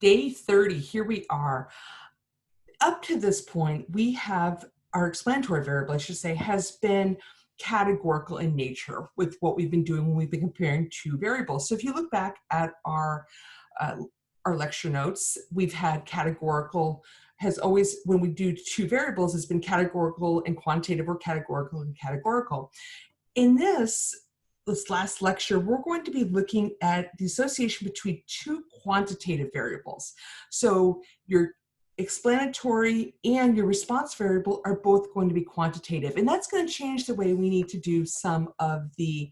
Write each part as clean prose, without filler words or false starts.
Day 30, here we are. Up to this point, we have our explanatory variable, I should say, has been categorical in nature with what we've been doing when we've been comparing two variables. So if you look back at our lecture notes, we've had categorical has always, when we do two variables, has been categorical and quantitative or categorical and categorical. In this last lecture, we're going to be looking at the association between two quantitative variables. So your explanatory and your response variable are both going to be quantitative, and that's going to change the way we need to do some of the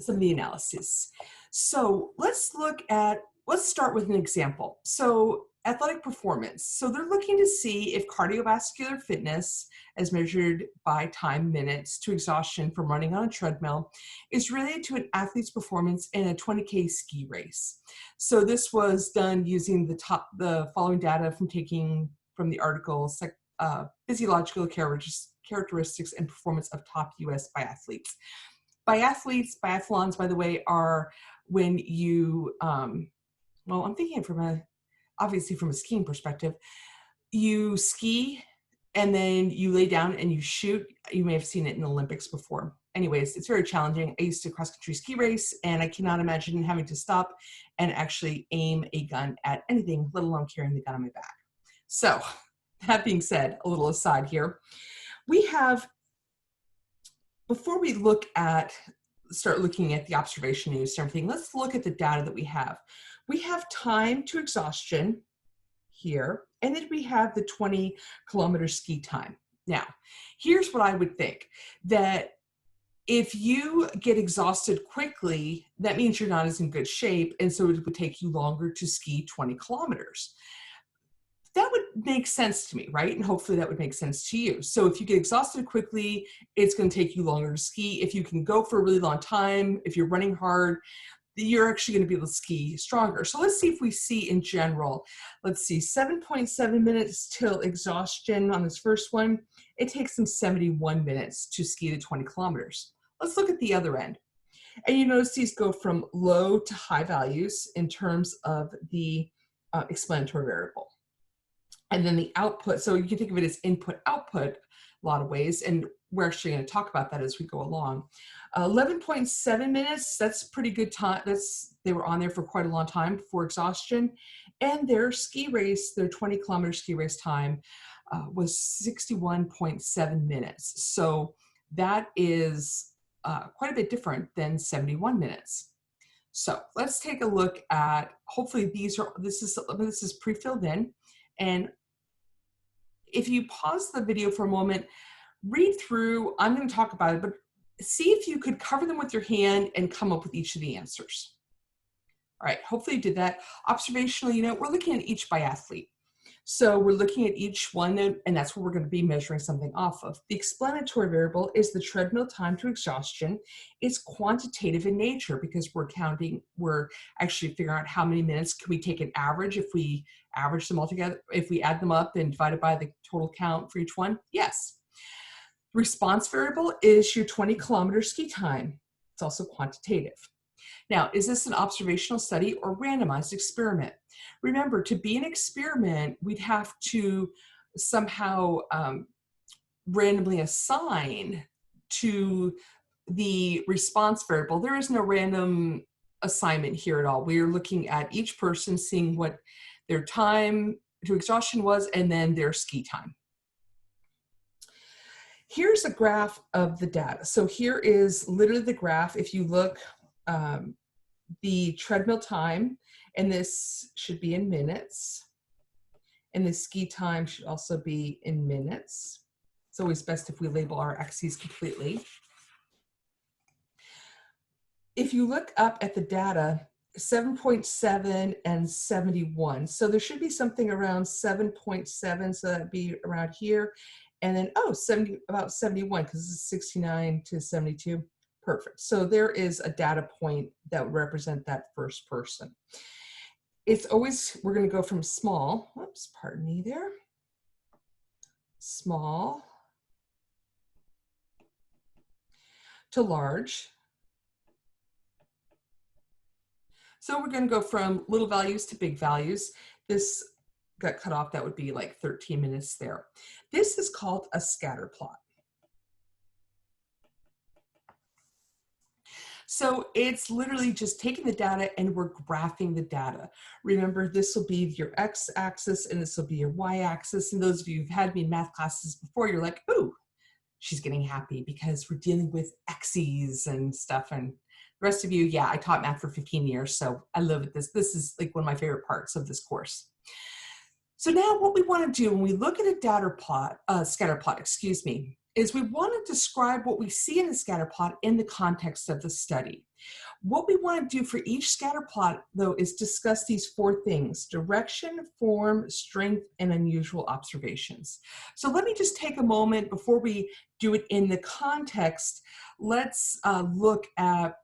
analysis. So let's start with an example. So athletic performance. So they're looking to see if cardiovascular fitness, as measured by time minutes to exhaustion from running on a treadmill, is related to an athlete's performance in a 20K ski race. So this was done using the following data from the article, Physiological Characteristics and Performance of Top US Biathletes. Biathlons, by the way, are when you, well, I'm thinking obviously from a skiing perspective, you ski and then you lay down and you shoot. You may have seen it in the Olympics before. Anyways, it's very challenging. I used to cross-country ski race, and I cannot imagine having to stop and actually aim a gun at anything, let alone carrying the gun on my back. So that being said, a little aside here, before we start looking at the observation use and everything, let's look at the data that we have. We have time to exhaustion here, and then we have the 20-kilometer ski time. Now, here's what I would think, that if you get exhausted quickly, that means you're not as in good shape, and so it would take you longer to ski 20 kilometers. That would make sense to me, right? And hopefully that would make sense to you. So if you get exhausted quickly, it's going to take you longer to ski. If you can go for a really long time, if you're running hard, you're actually going to be able to ski stronger. So let's see if we see in general. Let's see, 7.7 minutes till exhaustion on this first one. It takes them 71 minutes to ski the 20 kilometers. Let's look at the other end. And you notice these go from low to high values in terms of the explanatory variable. And then the output, so you can think of it as input-output a lot of ways, and we're actually going to talk about that as we go along. 11.7 minutes, that's pretty good time. They were on there for quite a long time before exhaustion. And their ski race, their 20-kilometer ski race time was 61.7 minutes. So that is quite a bit different than 71 minutes. So let's take a look at, hopefully this is pre-filled in. And if you pause the video for a moment, read through, I'm going to talk about it, but see if you could cover them with your hand and come up with each of the answers. All right, hopefully you did that. Observational, we're looking at each biathlete. So we're looking at each one, and that's what we're going to be measuring something off of. The explanatory variable is the treadmill time to exhaustion. It's quantitative in nature because we're actually figuring out how many minutes. Can we take an average if we average them all together? If we add them up and divide it by the total count for each one? Yes. The response variable is your 20-kilometer ski time. It's also quantitative. Now, is this an observational study or randomized experiment? Remember, to be an experiment, we'd have to somehow randomly assign to the response variable. There is no random assignment here at all. We are looking at each person, seeing what their time to exhaustion was, and then their ski time. Here's a graph of the data. So here is literally the graph. If you look, the treadmill time, and this should be in minutes, and the ski time should also be in minutes. It's always best if we label our axes completely. If you look up at the data, 7.7 and 71. So there should be something around 7.7, so that'd be around here. And then, about 71, because it's 69 to 72. Perfect. So there is a data point that would represent that first person. It's always, we're going to go from small, whoops, pardon me there, small to large. So we're going to go from little values to big values. This got cut off. That would be like 13 minutes there. This is called a scatter plot. So it's literally just taking the data and we're graphing the data. Remember, this will be your x-axis and this will be your y-axis. And those of you who've had me in math classes before, you're like, ooh, she's getting happy because we're dealing with x's and stuff. And the rest of you, yeah, I taught math for 15 years, so I love it. This is like one of my favorite parts of this course. So now what we want to do when we look at a data plot, scatter plot, excuse me, is we want to describe what we see in the scatter plot in the context of the study. What we want to do for each scatter plot, though, is discuss these 4 things: direction, form, strength, and unusual observations. So let me just take a moment before we do it in the context. Let's look at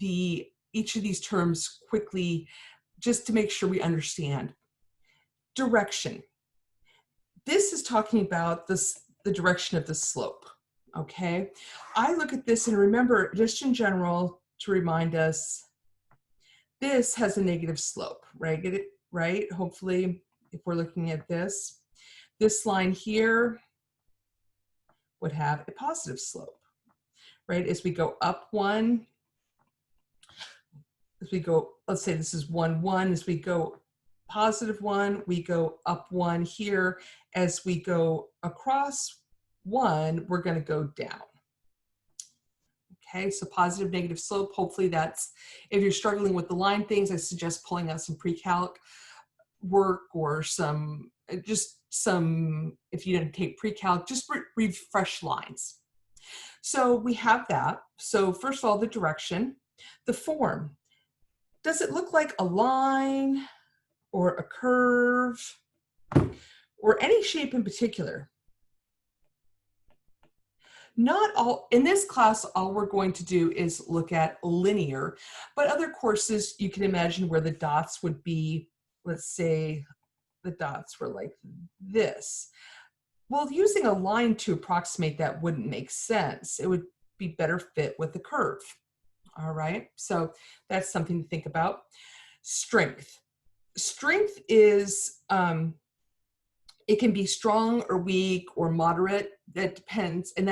each of these terms quickly just to make sure we understand. Direction. This is talking about the direction of the slope, okay? I look at this and remember, just in general, to remind us, this has a negative slope, right? Get it right? Hopefully, if we're looking at this line here would have a positive slope, right? As we go up 1, as we go, let's say this is 1, 1, as we go positive 1, we go up 1 here. As we go across 1, we're going to go down. Okay, so positive, negative slope. Hopefully that's, if you're struggling with the line things, I suggest pulling out some pre-calc work or if you didn't take pre-calc, just refresh lines. So we have that. So first of all, the direction, the form. Does it look like a line or a curve or any shape in particular? Not all, in this class, all we're going to do is look at linear, but other courses you can imagine where the dots would be, let's say the dots were like this. Well, using a line to approximate that wouldn't make sense. It would be better fit with the curve. All right, so that's something to think about. Strength. Strength is, it can be strong or weak or moderate. That depends, and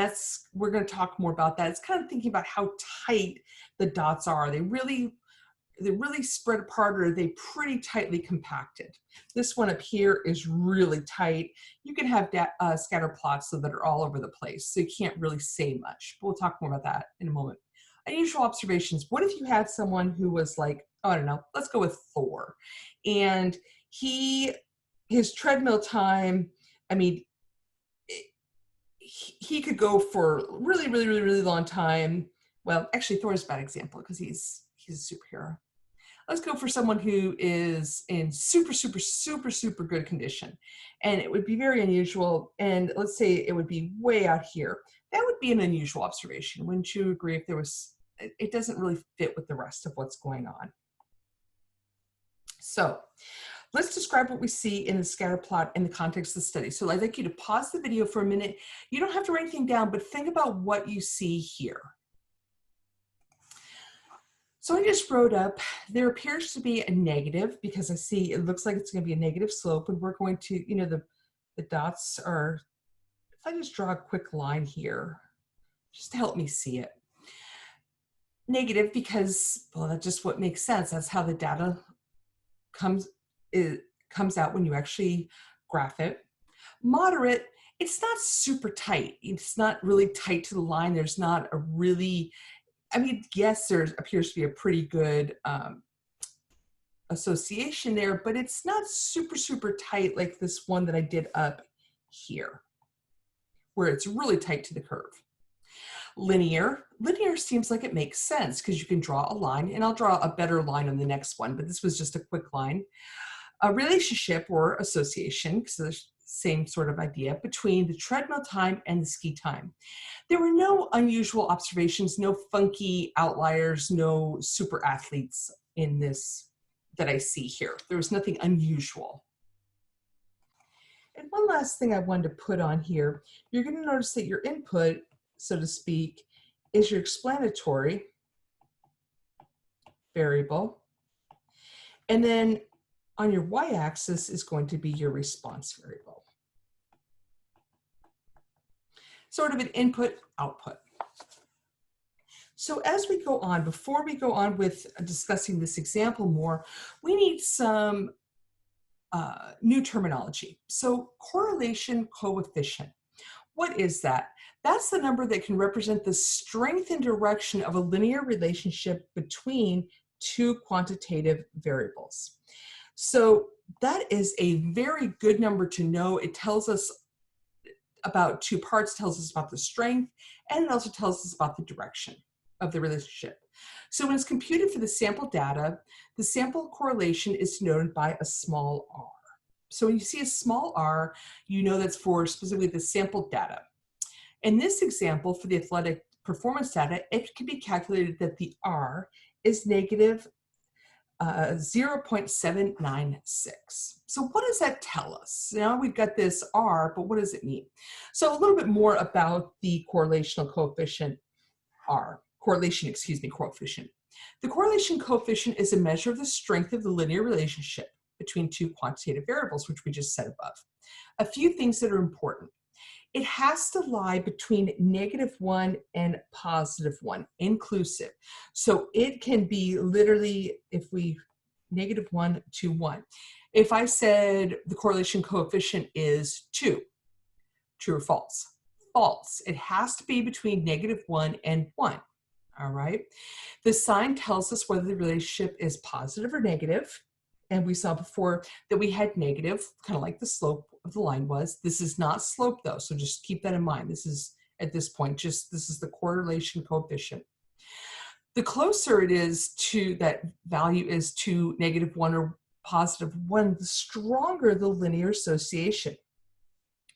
we're going to talk more about that. It's kind of thinking about how tight the dots are. Are they really spread apart, or are they pretty tightly compacted? This one up here is really tight. You can have scatter plots so that are all over the place, so you can't really say much. But we'll talk more about that in a moment. Unusual observations. What if you had someone who was like, oh, I don't know, let's go with Thor, and his treadmill time, I mean, he could go for really, really, really, really long time. Well, actually, Thor's a bad example because he's a superhero. Let's go for someone who is in super, super, super, super good condition. And it would be very unusual. And let's say it would be way out here. That would be an unusual observation. Wouldn't you agree? If it doesn't really fit with the rest of what's going on. So let's describe what we see in the scatter plot in the context of the study. So I'd like you to pause the video for a minute. You don't have to write anything down, but think about what you see here. So I just wrote up, there appears to be a negative because I see it looks like it's going to be a negative slope, and we're going to, the dots are, if I just draw a quick line here, just to help me see it. Negative because, well, that's just what makes sense. That's how the data comes out when you actually graph it. Moderate, it's not super tight. It's not really tight to the line. There's not a really, yes, there appears to be a pretty good association there, but it's not super, super tight like this one that I did up here, where it's really tight to the curve. Linear seems like it makes sense because you can draw a line, and I'll draw a better line on the next one, but this was just a quick line. A relationship or association, because there's the same sort of idea, between the treadmill time and the ski time. There were no unusual observations, no funky outliers, no super athletes in this that I see here. There was nothing unusual. And one last thing I wanted to put on here, you're going to notice that your input, so to speak, is your explanatory variable. And then on your y-axis is going to be your response variable. Sort of an input, output. So as we go on, before we go on with discussing this example more, we need some new terminology. So correlation coefficient. What is that? That's the number that can represent the strength and direction of a linear relationship between two quantitative variables. So that is a very good number to know. It tells us about two parts, tells us about the strength, and it also tells us about the direction of the relationship. So when it's computed for the sample data, the sample correlation is denoted by a small r. So when you see a small r, you know that's for specifically the sample data. In this example, for the athletic performance data, it can be calculated that the r is negative 0.796. So what does that tell us? Now we've got this r, but what does it mean? So a little bit more about the correlational coefficient coefficient. The correlation coefficient is a measure of the strength of the linear relationship between two quantitative variables, which we just said above. A few things that are important. It has to lie between -1 and +1, inclusive. So it can be literally, if we -1 to 1. If I said the correlation coefficient is 2, true or false? False. It has to be between -1 and 1. All right. The sign tells us whether the relationship is positive or negative. And we saw before that we had negative, kind of like the slope of the line was. This is not slope though, so just keep that in mind. This is, at this point, this is the correlation coefficient. The closer it is to that value is to -1 or +1, the stronger the linear association.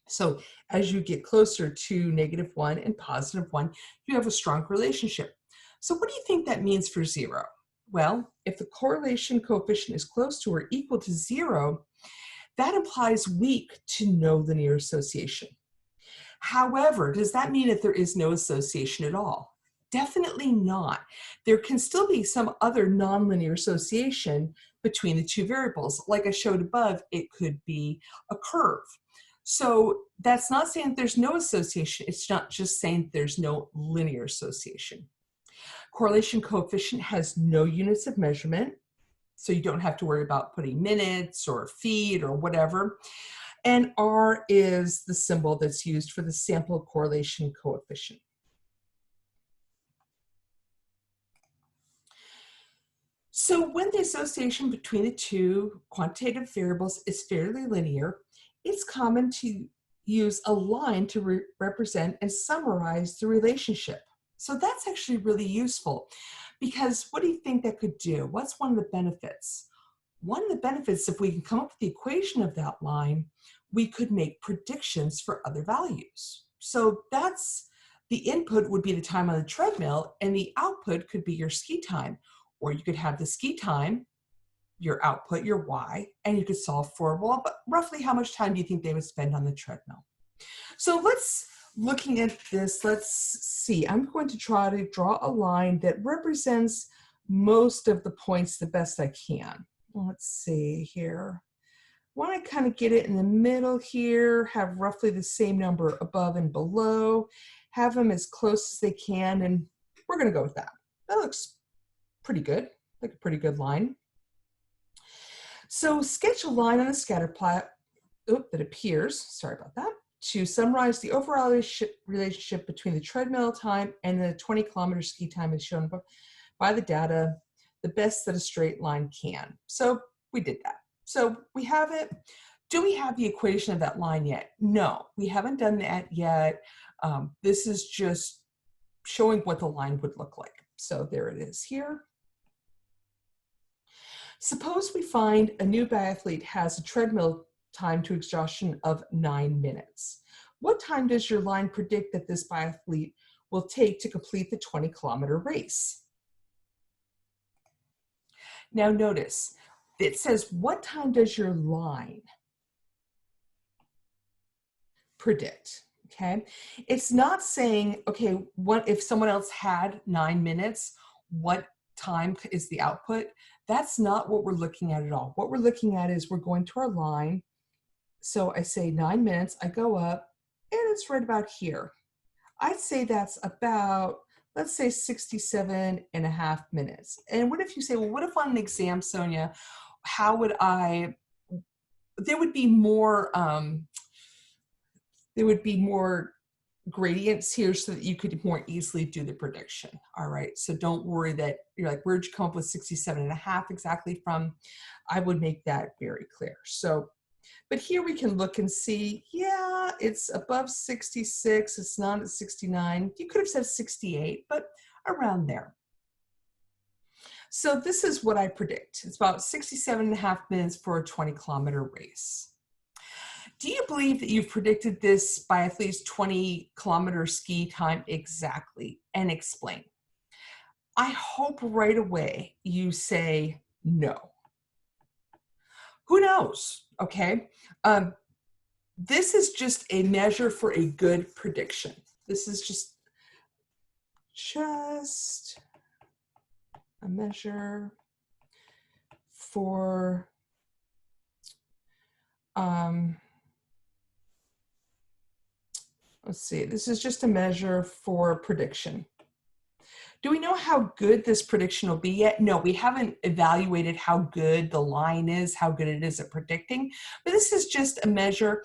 So as you get closer to -1 and +1, you have a strong relationship. So what do you think that means for 0? Well, if the correlation coefficient is close to or equal to 0, that implies weak to no linear association. However, does that mean that there is no association at all? Definitely not. There can still be some other nonlinear association between the two variables. Like I showed above, it could be a curve. So that's not saying that there's no association. It's not just saying there's no linear association. Correlation coefficient has no units of measurement, so you don't have to worry about putting minutes or feet or whatever. And R is the symbol that's used for the sample correlation coefficient. So when the association between the two quantitative variables is fairly linear, it's common to use a line to represent and summarize the relationship. So that's actually really useful, because what do you think that could do? What's one of the benefits? One of the benefits, if we can come up with the equation of that line, we could make predictions for other values. So that's, the input would be the time on the treadmill, and the output could be your ski time. Or you could have the ski time, your output, your y, and you could solve for, well, but roughly how much time do you think they would spend on the treadmill? So looking at this, let's see. I'm going to try to draw a line that represents most of the points the best I can. Let's see here. I want to kind of get it in the middle here, have roughly the same number above and below, have them as close as they can, and we're going to go with that. That looks pretty good, like a pretty good line. So sketch a line on a scatter plot that appears, sorry about that, to summarize the overall relationship between the treadmill time and the 20-kilometer ski time as shown by the data, the best that a straight line can. So we did that. So we have it. Do we have the equation of that line yet? No, we haven't done that yet. This is just showing what the line would look like. So there it is here. Suppose we find a new biathlete has a treadmill time to exhaustion of 9 minutes. What time does your line predict that this biathlete will take to complete the 20-kilometer race? Now notice, it says, what time does your line predict? Okay, it's not saying, okay, what if someone else had 9 minutes, what time is the output? That's not what we're looking at all. What we're looking at is we're going to our line. So I say 9 minutes, I go up, and it's right about here. I'd say that's about, let's say 67.5 minutes. And what if you say, well, what if on an exam, Sonia, how would there would be more, gradients here so that you could more easily do the prediction. All right, so don't worry that you're like, where'd you come up with 67.5 exactly from? I would make that very clear. So, but here we can look and see, yeah, it's above 66, it's not at 69. You could have said 68, but around there. So this is what I predict. It's about 67.5 minutes for a 20-kilometer race. Do you believe that you've predicted this by at least 20-kilometer ski time exactly? And explain. I hope right away you say no. Who knows, okay? This is just a measure for a good prediction. This is just a measure for let's see, this is just a measure for prediction. Do we know how good this prediction will be yet? No, we haven't evaluated how good the line is, how good it is at predicting, but this is just a measure.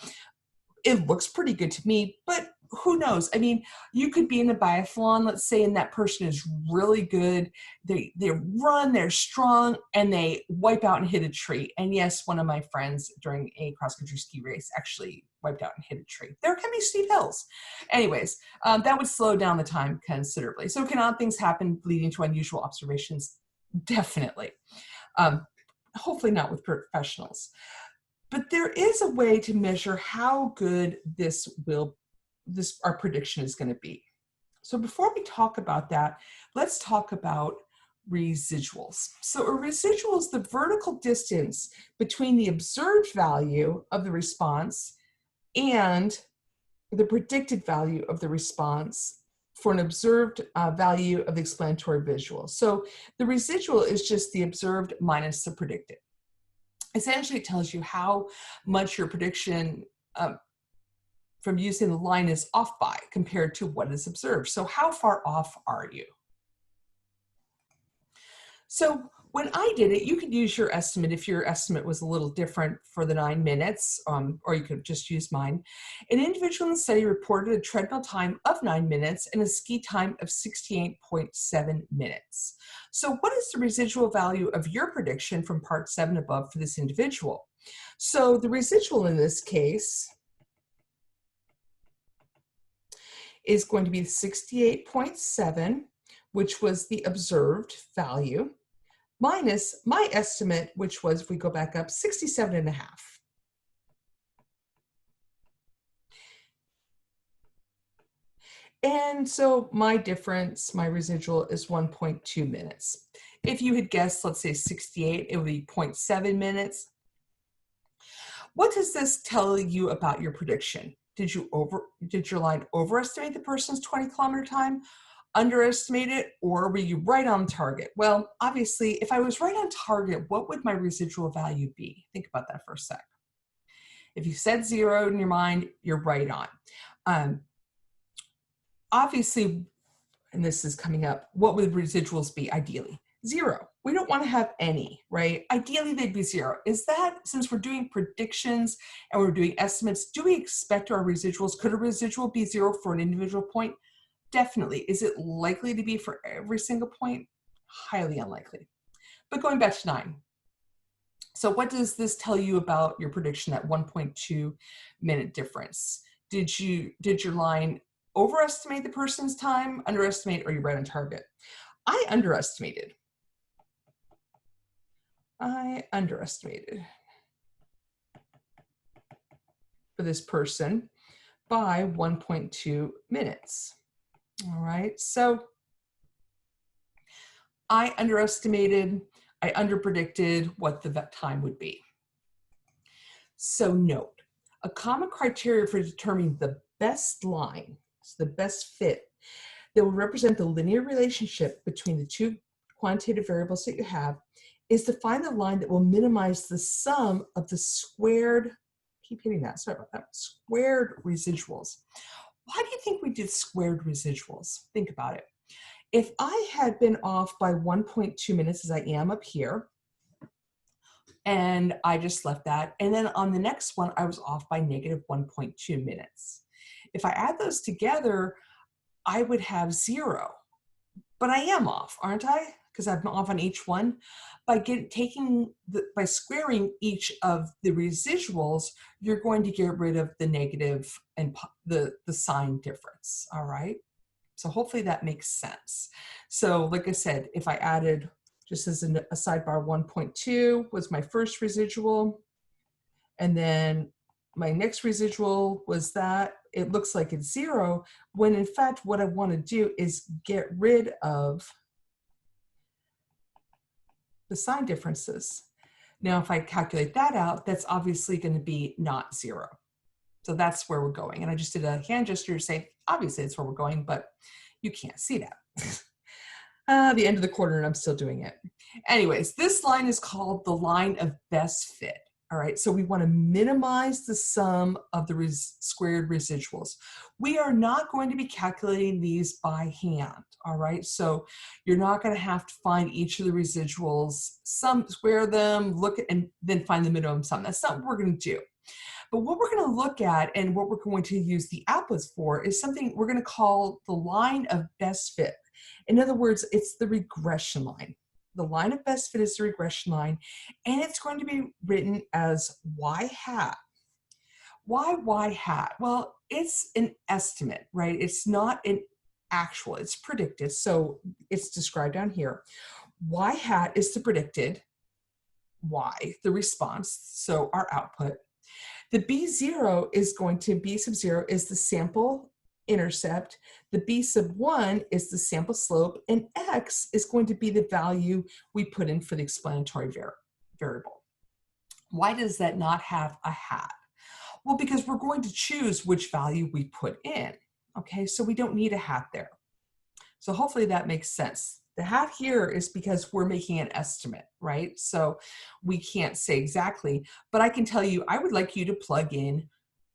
It looks pretty good to me, but who knows? I mean, you could be in a biathlon, let's say, and that person is really good. They run, they're strong, and they wipe out and hit a tree. And yes, one of my friends during a cross-country ski race actually wiped out and hit a tree. There can be steep hills. Anyways, that would slow down the time considerably. So can odd things happen leading to unusual observations? Definitely. Hopefully not with professionals. But there is a way to measure how good our prediction is going to be. So before we talk about that, let's talk about residuals. So a residual is the vertical distance between the observed value of the response and the predicted value of the response for an observed value of the explanatory visual. So the residual is just the observed minus the predicted. Essentially, it tells you how much your prediction from using the line is off by compared to what is observed. So how far off are you? So when I did it, you could use your estimate if your estimate was a little different for the 9 minutes, or you could just use mine. An individual in the study reported a treadmill time of 9 minutes and a ski time of 68.7 minutes. So what is the residual value of your prediction from part 7 above for this individual? So the residual in this case is going to be 68.7, which was the observed value, minus my estimate, which was, if we go back up, 67.5. And so my difference, my residual is 1.2 minutes. If you had guessed, let's say 68, it would be 0.7 minutes. What does this tell you about your prediction? Did your line overestimate the person's 20-kilometer time, underestimate it, or were you right on target? Well, obviously, if I was right on target, what would my residual value be? Think about that for a sec. If you said 0 in your mind, you're right on. Obviously, and this is coming up, what would residuals be ideally? 0. We don't want to have any, right? Ideally, they'd be 0. Is that, since we're doing predictions and we're doing estimates, do we expect our residuals? Could a residual be 0 for an individual point? Definitely. Is it likely to be for every single point? Highly unlikely. But going back to 9. So what does this tell you about your prediction, that 1.2 minute difference? Did your line overestimate the person's time, underestimate, or you right on target? I underestimated for this person by 1.2 minutes. All right, so I underpredicted what the time would be. So note, a common criteria for determining the best line, so the best fit, that will represent the linear relationship between the two quantitative variables that you have, is to find the line that will minimize the sum of the squared, keep hitting that, sorry about that, squared residuals. Why do you think we did squared residuals? Think about it. If I had been off by 1.2 minutes as I am up here, and I just left that, and then on the next one, I was off by negative 1.2 minutes. If I add those together, I would have 0. But I am off, aren't I? Because I'm off on each one. By squaring each of the residuals, you're going to get rid of the negative and the sign difference, all right? So hopefully that makes sense. So like I said, if I added, just as a sidebar, 1.2 was my first residual, and then my next residual was that, it looks like it's 0, when in fact what I want to do is get rid of the sign differences. Now if I calculate that out, that's obviously going to be not 0. So that's where we're going. And I just did a hand gesture to say, obviously that's where we're going, but you can't see that. The end of the quarter and I'm still doing it. Anyways, this line is called the line of best fit. All right, so we want to minimize the sum of the squared residuals. We are not going to be calculating these by hand, all right? So you're not going to have to find each of the residuals, square them, look at, and then find the minimum sum. That's not what we're going to do. But what we're going to look at and what we're going to use the applets for is something we're going to call the line of best fit. In other words, it's the regression line. The line of best fit is the regression line, and it's going to be written as y hat. Why y hat? Well, it's an estimate, right? It's not an actual, it's predicted. So it's described down here. Y hat is the predicted, y, the response, so our output. The B0 is going to, B sub 0 is the sample intercept, the B sub 1 is the sample slope, and X is going to be the value we put in for the explanatory variable. Why does that not have a hat? Well, because we're going to choose which value we put in, okay? So we don't need a hat there. So hopefully that makes sense. The hat here is because we're making an estimate, right? So we can't say exactly, but I can tell you, I would like you to plug in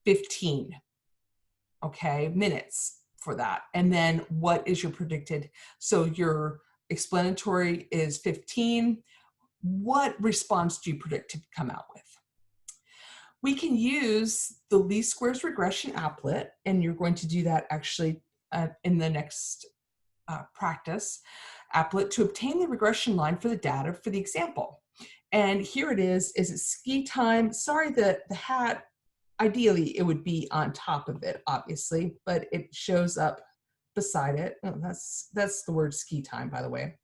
15. Okay, minutes for that. And then what is your predicted? So your explanatory is 15. What response do you predict to come out with? We can use the least squares regression applet, and you're going to do that actually in the next practice applet to obtain the regression line for the data for the example. And here it is it ski time? Sorry, the hat, ideally, it would be on top of it, obviously, but it shows up beside it. Oh, that's the word ski time, by the way.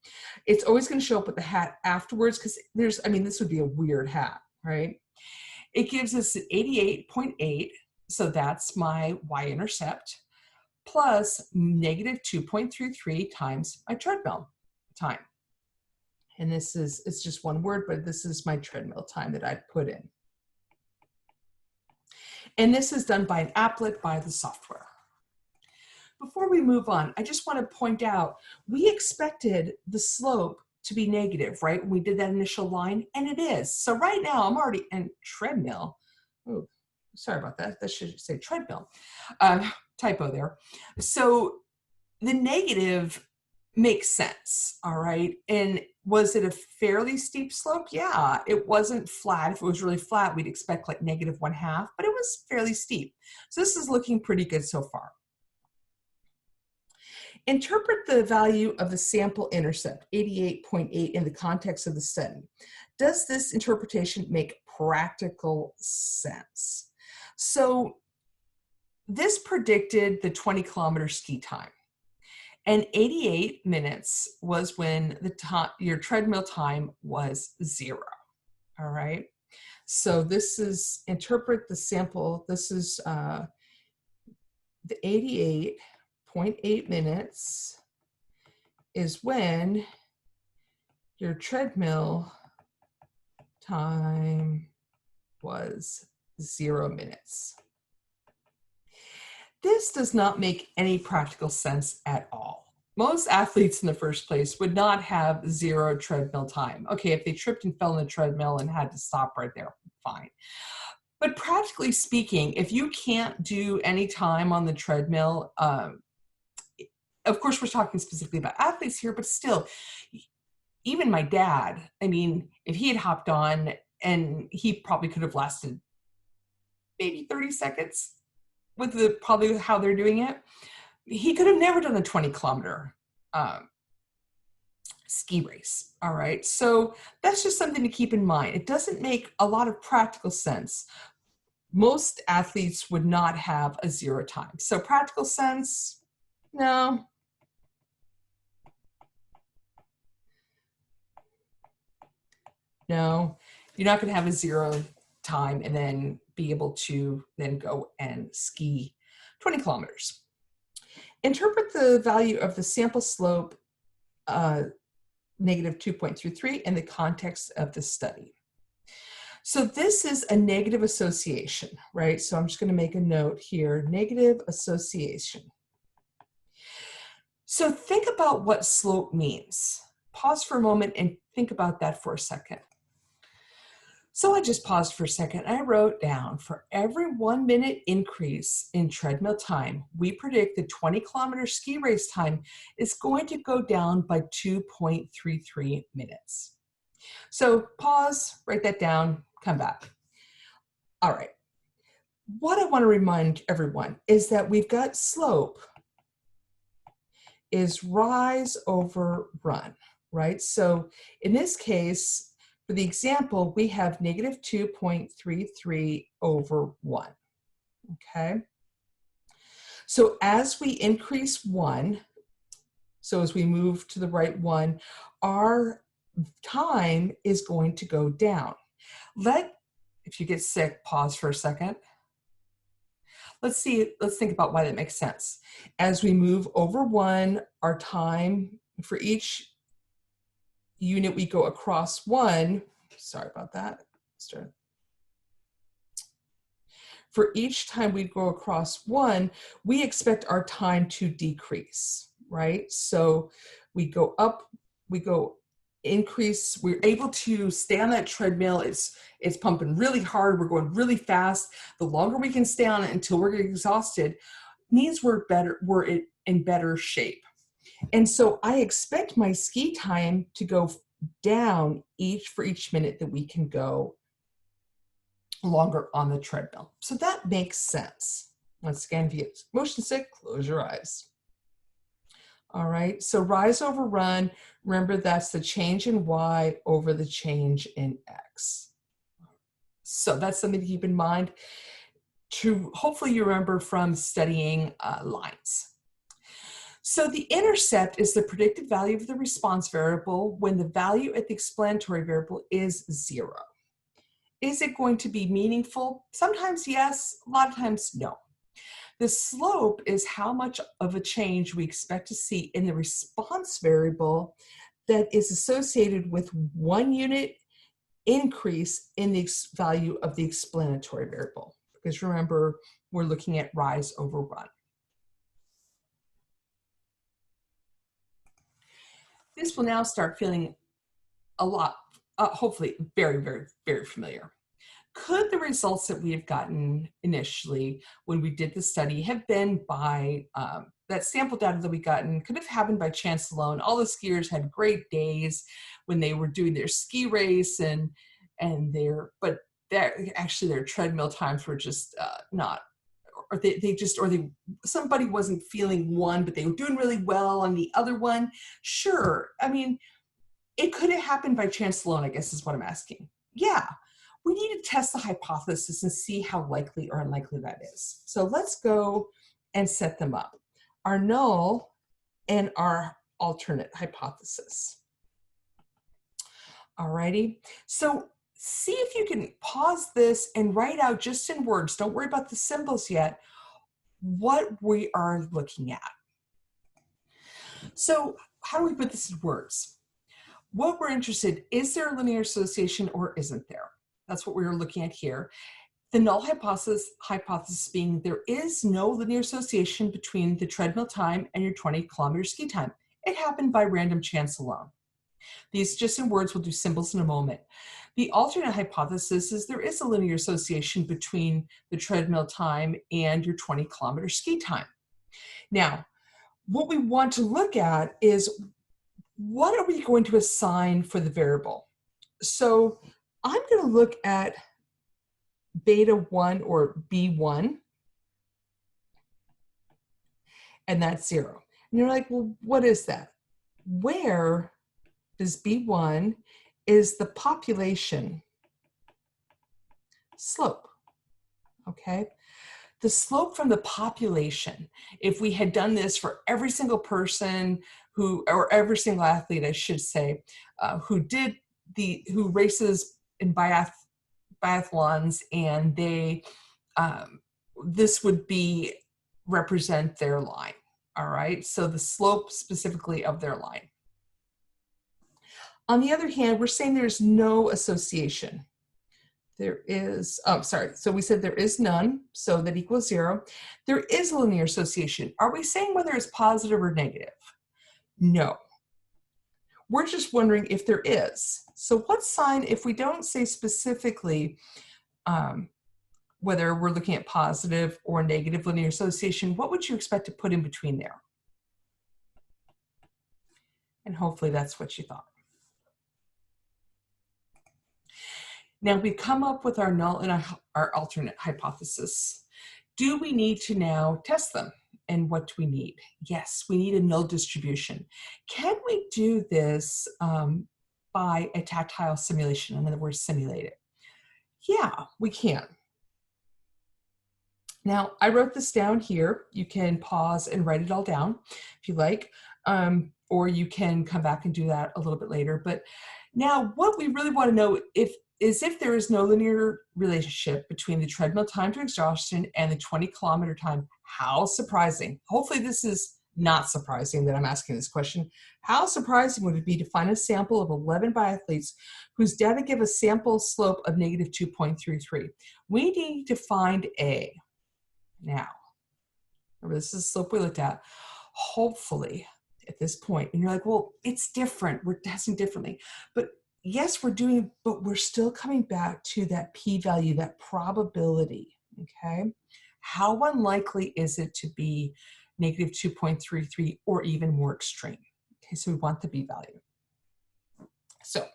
It's always going to show up with the hat afterwards because there's, I mean, this would be a weird hat, right? It gives us 88.8, so that's my y-intercept, plus negative 2.33 times my treadmill time. And this is, it's just one word, but this is my treadmill time that I put in. And this is done by an applet by the software. Before we move on, I just want to point out, we expected the slope to be negative, right? When we did that initial line, and it is. So right now I'm already in treadmill. Oh, sorry about that. That should say treadmill. Typo there. So the negative makes sense, all right? And was it a fairly steep slope? Yeah, it wasn't flat. If it was really flat, we'd expect like negative 1/2, but it was fairly steep. So this is looking pretty good so far. Interpret the value of the sample intercept, 88.8, in the context of the study. Does this interpretation make practical sense? So this predicted the 20-kilometer ski time. And 88 minutes was when your treadmill time was 0, all right? So this is, interpret the sample, this is the 88.8 minutes is when your treadmill time was 0 minutes. This does not make any practical sense at all. Most athletes in the first place would not have 0 treadmill time. Okay, if they tripped and fell on the treadmill and had to stop right there, fine. But practically speaking, if you can't do any time on the treadmill, of course, we're talking specifically about athletes here, but still, even my dad, I mean, if he had hopped on, and he probably could have lasted maybe 30 seconds with probably how they're doing it, he could have never done a 20-kilometer ski race. All right, so that's just something to keep in mind. It doesn't make a lot of practical sense. Most athletes would not have a 0 time. So practical sense, no. No, you're not going to have a 0 time and then be able to then go and ski 20 kilometers. Interpret the value of the sample slope negative 2.33 in the context of the study. So this is a negative association, right? So I'm just going to make a note here, negative association. So think about what slope means. Pause for a moment and think about that for a second. So I just paused for a second. I wrote down, for every 1 minute increase in treadmill time, we predict the 20-kilometer ski race time is going to go down by 2.33 minutes. So pause, write that down, come back. All right. What I want to remind everyone is that we've got slope is rise over run, right? So in this case, for the example, we have negative 2.33 over 1, okay? So as we increase 1, so as we move to the right 1, our time is going to go down. If you get sick, pause for a second. Let's think about why that makes sense. As we move over 1, our time for each unit we go across 1, sorry about that. For each time we go across 1, we expect our time to decrease, right? So we go up, we go increase, we're able to stay on that treadmill. It's pumping really hard, we're going really fast. The longer we can stay on it until we're exhausted means we're in better shape. And so I expect my ski time to go down for each minute that we can go longer on the treadmill. So that makes sense. Once again, if you get motion sick, close your eyes. All right, so rise over run, remember that's the change in Y over the change in X. So that's something to keep in mind to hopefully you remember from studying lines. So the intercept is the predicted value of the response variable when the value at the explanatory variable is 0. Is it going to be meaningful? Sometimes yes, a lot of times no. The slope is how much of a change we expect to see in the response variable that is associated with 1 unit increase in the value of the explanatory variable. Because remember, we're looking at rise over run. This will now start feeling a lot, hopefully very, very, very familiar. Could the results that we have gotten initially when we did the study have been by that sample data that we gotten could have happened by chance alone? All the skiers had great days when they were doing their ski race but their treadmill times were just not, or somebody wasn't feeling one, but they were doing really well on the other one. Sure, I mean, it could have happened by chance alone, I guess is what I'm asking. Yeah. We need to test the hypothesis and see how likely or unlikely that is. So let's go and set them up. Our null and our alternate hypothesis. Alrighty, so see if you can pause this and write out just in words, don't worry about the symbols yet, what we are looking at. So how do we put this in words? What we're interested, is there a linear association or isn't there? That's what we were looking at here. The null hypothesis being there is no linear association between the treadmill time and your 20-kilometer ski time. It happened by random chance alone. These just in words, we'll do symbols in a moment. The alternate hypothesis is there is a linear association between the treadmill time and your 20-kilometer ski time. Now, what we want to look at is what are we going to assign for the variable? So I'm going to look at beta 1 or B1, and that's 0. And you're like, well, what is that? Where does B1 is the population slope, okay? The slope from the population, if we had done this for every single person who, or every single athlete, I should say, who races in biathlons, and they, this would be represent their line, all right? So the slope specifically of their line. On the other hand, we're saying there's no association. There is, so we said there is none, so that equals 0. There is a linear association. Are we saying whether it's positive or negative? No. We're just wondering if there is. So what sign, if we don't say specifically whether we're looking at positive or negative linear association, what would you expect to put in between there? And hopefully that's what you thought. Now we come up with our null and our alternate hypothesis. Do we need to now test them? And what do we need? Yes, we need a null distribution. Can we do this by a tactile simulation? In other words, simulate it. Yeah, we can. Now, I wrote this down here. You can pause and write it all down if you like, or you can come back and do that a little bit later. But now what we really want to know is if there is no linear relationship between the treadmill time to exhaustion and the 20-kilometer time. How surprising. Hopefully this is not surprising that I'm asking this question. How surprising would it be to find a sample of 11 biathletes whose data give a sample slope of negative 2.33? We need to find A. Now, remember this is the slope we looked at. Hopefully at this point, and you're like, well, it's different. We're testing differently. But yes, we're doing, but we're still coming back to that p-value, that probability, okay? How unlikely is it to be negative 2.33 or even more extreme? Okay, so we want the p-value. So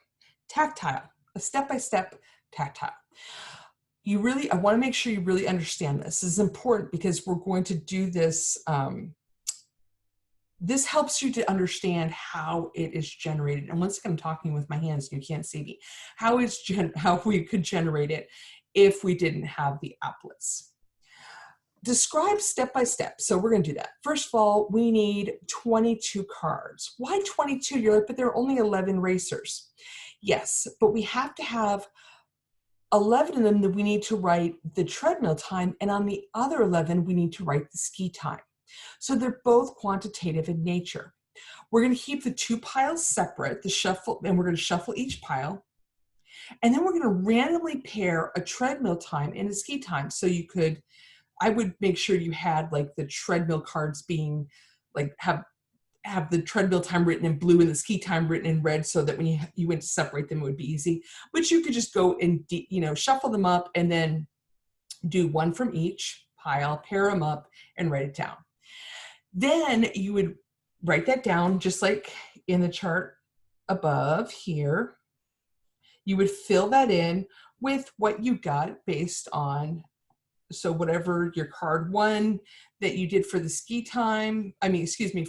tactile, a step-by-step tactile. I want to make sure you really understand this. This is important because we're going to do this. This helps you to understand how it is generated. And once again, I'm talking with my hands, you can't see me. How we could generate it if we didn't have the applets. Describe step by step. So we're going to do that. First of all, we need 22 cards. Why 22? You're like, but there are only 11 racers. Yes, but we have to have 11 of them that we need to write the treadmill time, and on the other 11, we need to write the ski time. So they're both quantitative in nature. We're going to keep the two piles separate, and we're going to shuffle each pile. And then we're going to randomly pair a treadmill time and a ski time. So I would make sure you had like the treadmill cards being like, have the treadmill time written in blue and the ski time written in red, so that when you went to separate them, it would be easy. But you could just go and shuffle them up and then do one from each pile, pair them up, and write it down. Then you would write that down just like in the chart above here. You would fill that in with what you got based on, so whatever your card 1 that you did for the ski time,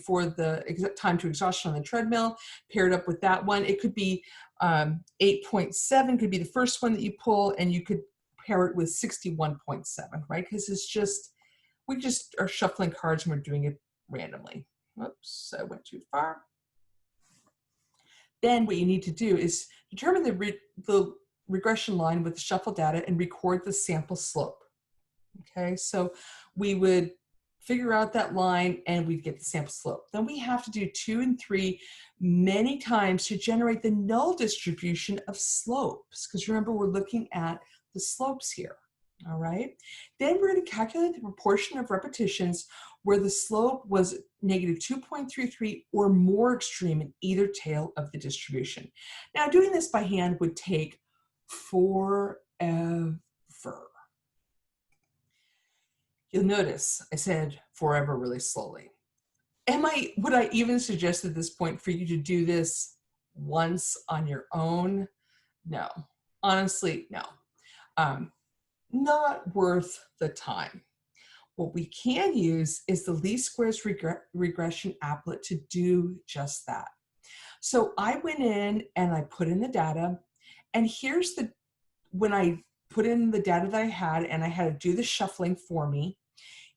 for the time to exhaustion on the treadmill, paired up with that one. It could be 8.7 could be the first one that you pull, and you could pair it with 61.7, right? Because we just are shuffling cards and we're doing it randomly. Whoops, I went too far. Then what you need to do is determine the regression line with the shuffle data and record the sample slope. Okay, so we would figure out that line and we'd get the sample slope. Then we have to do 2 and 3 many times to generate the null distribution of slopes. Because remember, we're looking at the slopes here. All right. Then we're going to calculate the proportion of repetitions where the slope was negative 2.33 or more extreme in either tail of the distribution. Now, doing this by hand would take forever. You'll notice I said forever really slowly. Would I even suggest at this point for you to do this once on your own? No, honestly, no. Not worth the time. What we can use is the least squares regression applet to do just that. So I went in and I put in the data, and when I put in the data that I had and I had to do the shuffling for me,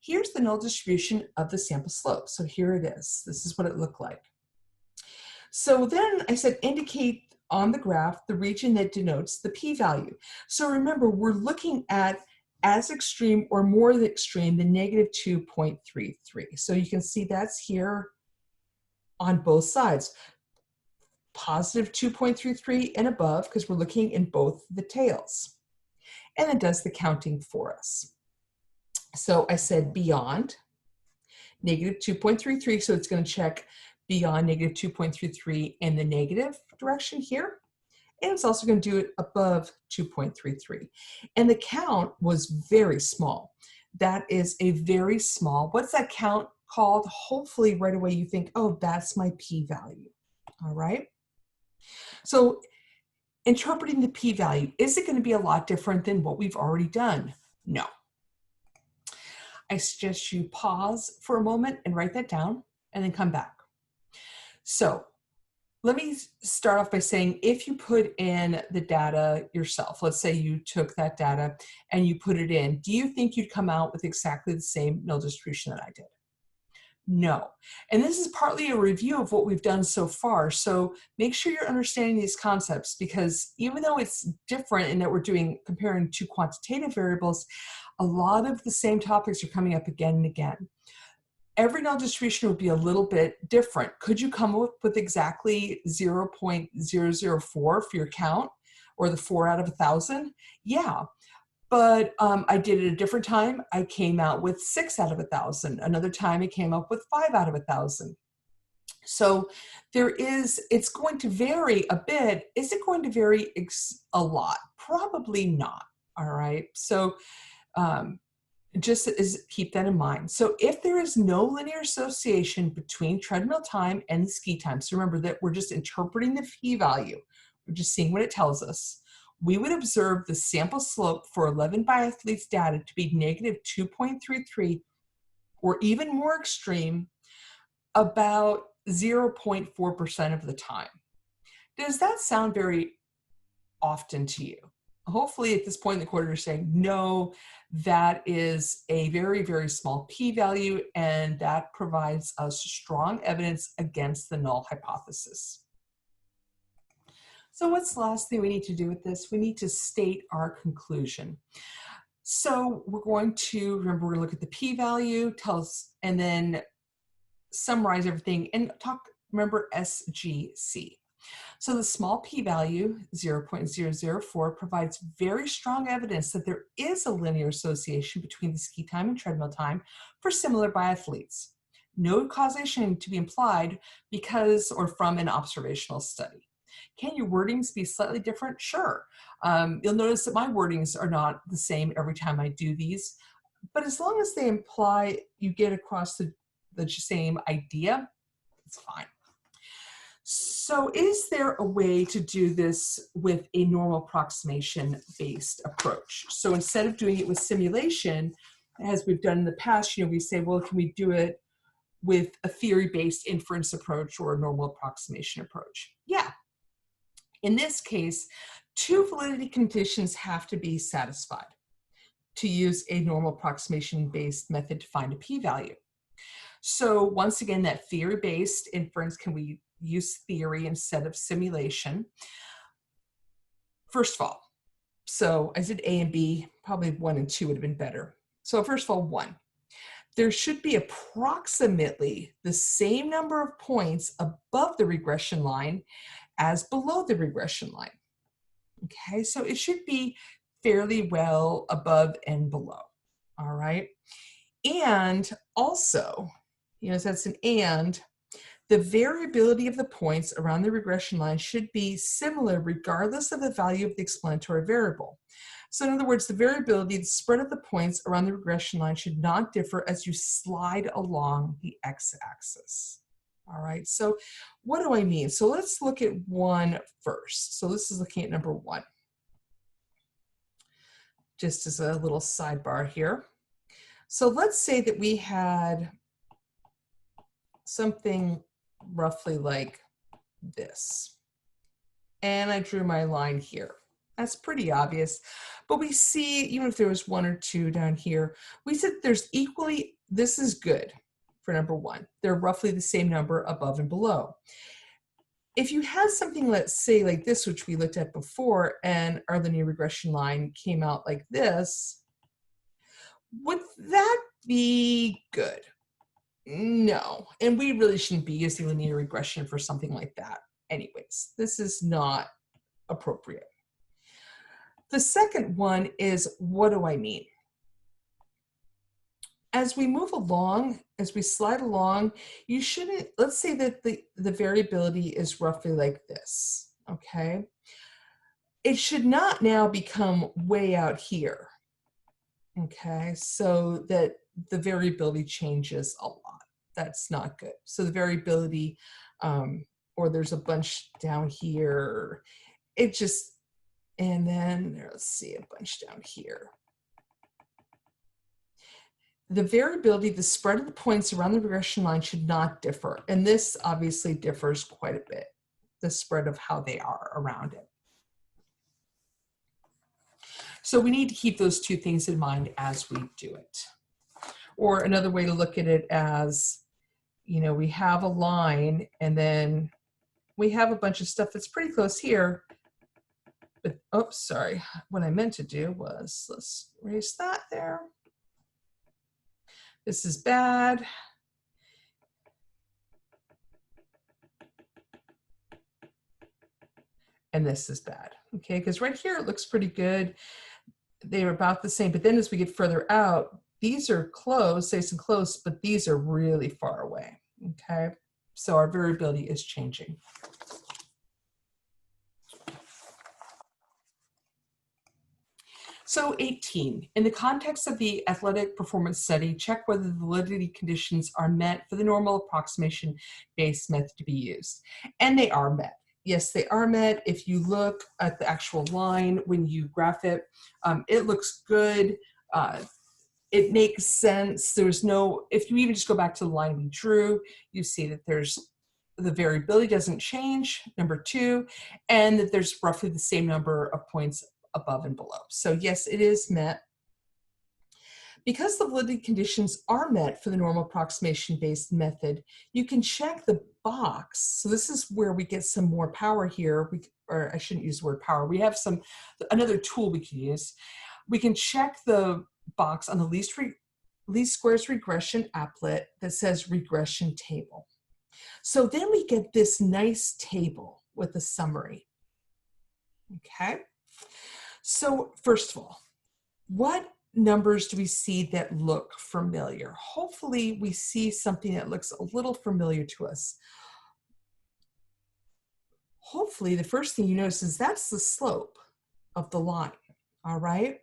here's the null distribution of the sample slope. So here it is. This is what it looked like. So then I said indicate on the graph the region that denotes the p-value. So remember, we're looking at as extreme or more extreme than negative 2.33. So you can see that's here on both sides. Positive 2.33 and above, because we're looking in both the tails. And it does the counting for us. So I said beyond negative 2.33, so it's going to check beyond negative 2.33 in the negative direction here. And it's also going to do it above 2.33. And the count was very small. That is a very small, what's that count called? Hopefully right away you think, oh, that's my p-value. All right. So interpreting the p-value, is it going to be a lot different than what we've already done? No. I suggest you pause for a moment and write that down and then come back. So let me start off by saying, if you put in the data yourself, let's say you took that data and you put it in, do you think you'd come out with exactly the same null distribution that I did? No. And this is partly a review of what we've done so far. So make sure you're understanding these concepts, because even though it's different in that we're comparing two quantitative variables, a lot of the same topics are coming up again and again. Every null distribution would be a little bit different. Could you come up with exactly 0.004 for your count, or the 4 out of 1,000? Yeah. But I did it a different time. I came out with 6 out of 1,000. Another time I came up with 5 out of 1,000. So it's going to vary a bit. Is it going to vary a lot? Probably not. All right. So keep that in mind. So if there is no linear association between treadmill time and the ski time, so remember that we're just interpreting the p-value. We're just seeing what it tells us. We would observe the sample slope for 11 biathletes data to be negative 2.33 or even more extreme about 0.4% of the time. Does that sound very often to you? Hopefully at this point in the quarter you're saying, no, that is a very, very small p-value, and that provides us strong evidence against the null hypothesis. So what's the last thing we need to do with this? We need to state our conclusion. So we're going to look at the p-value, and then summarize everything and remember SGC. So the small p-value, 0.004, provides very strong evidence that there is a linear association between the ski time and treadmill time for similar biathletes. No causation to be implied because or from an observational study. Can your wordings be slightly different? Sure. You'll notice that my wordings are not the same every time I do these, but as long as they imply you get across the same idea, it's fine. So is there a way to do this with a normal approximation-based approach? So instead of doing it with simulation, as we've done in the past, we say, well, can we do it with a theory-based inference approach or a normal approximation approach? Yeah. In this case, two validity conditions have to be satisfied to use a normal approximation-based method to find a p-value. So once again, that theory-based inference, can we use theory instead of simulation? First of all, so I did A and B, probably 1 and 2 would have been better. So first of all, 1. There should be approximately the same number of points above the regression line as below the regression line. Okay, so it should be fairly well above and below, all right? And also, you know, so that's an and, the variability of the points around the regression line should be similar regardless of the value of the explanatory variable. So in other words, the variability, the spread of the points around the regression line should not differ as you slide along the x-axis. All right, so what do I mean? So let's look at one first. So this is looking at number one. Just as a little sidebar here. So let's say that we had something roughly like this. And I drew my line here. That's pretty obvious. But we see, even if there was one or two down here, we said there's equally, this is good for number one. They're roughly the same number above and below. If you had something, let's say like this, which we looked at before, and our linear regression line came out like this, would that be good? No, and we really shouldn't be using linear regression for something like that. Anyways, this is not appropriate. The second one is, what do I mean? As we move along, as we slide along, you shouldn't, let's say that the variability is roughly like this, okay? It should not now become way out here, okay? So that the variability changes a lot. That's not good. So the variability, or there's a bunch down here, it just, and then let's see, a bunch down here. The variability, the spread of the points around the regression line should not differ. And this obviously differs quite a bit, the spread of how they are around it. So we need to keep those two things in mind as we do it. Or another way to look at it as, you know, we have a line and then we have a bunch of stuff that's pretty close here. But, oops, sorry. What I meant to do was, let's erase that there. This is bad. And this is bad, okay? Because right here it looks pretty good. They're about the same, but then as we get further out, these are close, nice and close, but these are really far away, okay? So our variability is changing. So 18, in the context of the athletic performance study, check whether the validity conditions are met for the normal approximation-based method to be used. And they are met. Yes, they are met. If you look at the actual line, when you graph it, it looks good. It makes sense. There's no, if you even just go back to the line we drew, you see that there's, the variability doesn't change, number two, and that there's roughly the same number of points above and below. So yes, it is met. Because the validity conditions are met for the normal approximation-based method, you can check the box. So this is where we get some more power here, or I shouldn't use the word power. We have another tool we can use. We can check the box on the least squares regression applet that says regression table. So then we get this nice table with a summary. Okay. So first of all, what numbers do we see that look familiar? Hopefully we see something that looks a little familiar to us. Hopefully the first thing you notice is that's the slope of the line, all right?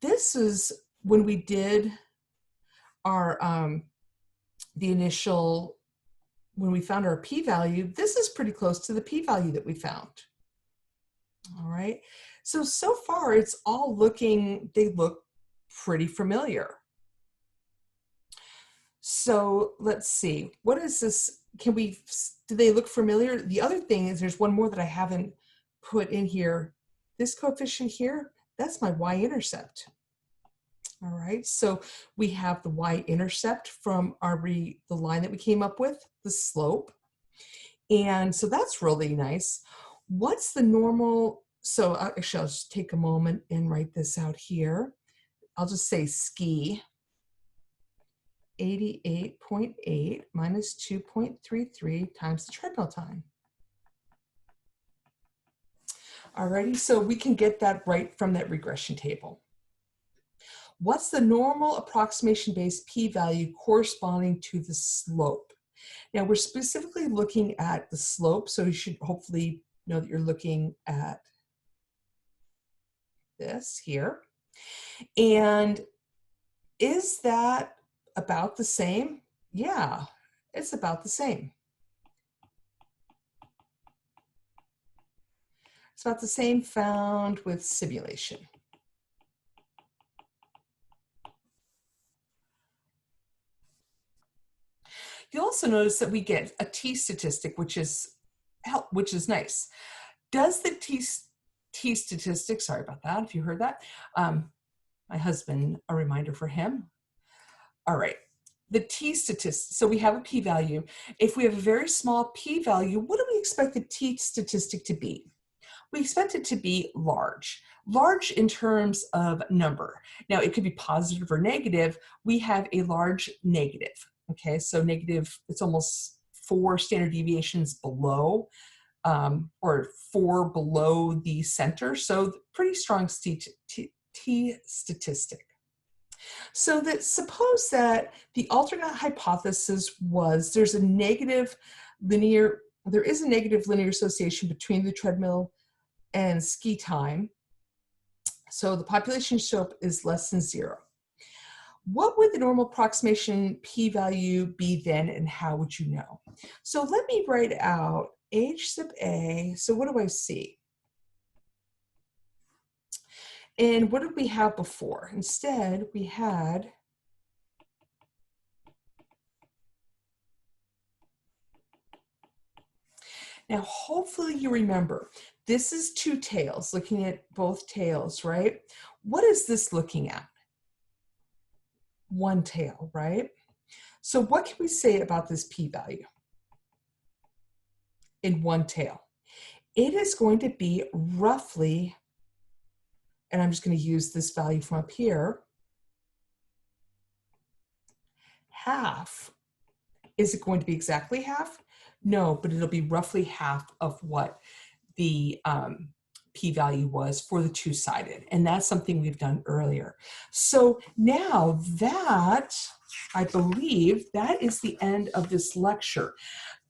This is when we did our, the initial, when we found our p-value, this is pretty close to the p-value that we found, all right? So far it's all looking, they look pretty familiar. So let's see, what is this? Do they look familiar? The other thing is there's one more that I haven't put in here. This coefficient here, that's my y-intercept. All right, so we have the y-intercept from the line that we came up with, the slope. And so that's really nice. What's the normal? So actually, I'll just take a moment and write this out here. I'll just say ski, 88.8 minus 2.33 times the treadmill time. Alrighty, so we can get that right from that regression table. What's the normal approximation-based p-value corresponding to the slope? Now we're specifically looking at the slope, so you should hopefully know that you're looking at this here. And is that about the same? Yeah, it's about the same. It's about the same found with simulation. You'll also notice that we get a t-statistic, which is nice. Does the t-statistic, sorry about that, if you heard that, my husband, a reminder for him. All right, the t-statistic, so we have a p-value. If we have a very small p-value, what do we expect the t-statistic to be? We expect it to be large. Large in terms of number. Now, it could be positive or negative. We have a large negative. Okay, so negative, it's almost 4 standard deviations below, or 4 below the center. So pretty strong t-statistic. So that suppose that the alternate hypothesis was there is a negative linear association between the treadmill and ski time. So the population slope is less than 0. What would the normal approximation p-value be then, and how would you know? So let me write out h sub a. So what do I see? And what did we have before? Instead, we had now hopefully you remember, this is 2 tails, looking at both tails, right? What is this looking at? 1 tail, right? So what can we say about this p-value in 1 tail? It is going to be roughly, and I'm just going to use this value from up here, half. Is it going to be exactly half? No, but it'll be roughly half of what the p-value was for the 2-sided, and that's something we've done earlier. So now that, I believe, that is the end of this lecture.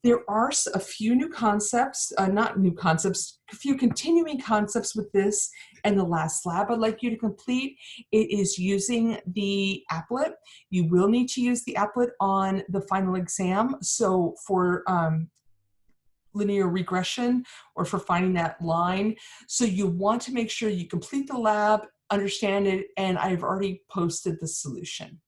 There are a few new concepts, not new concepts, a few continuing concepts with this and the last lab I'd like you to complete. It is using the applet. You will need to use the applet on the final exam. So for linear regression or for finding that line. So you want to make sure you complete the lab, understand it, and I've already posted the solution.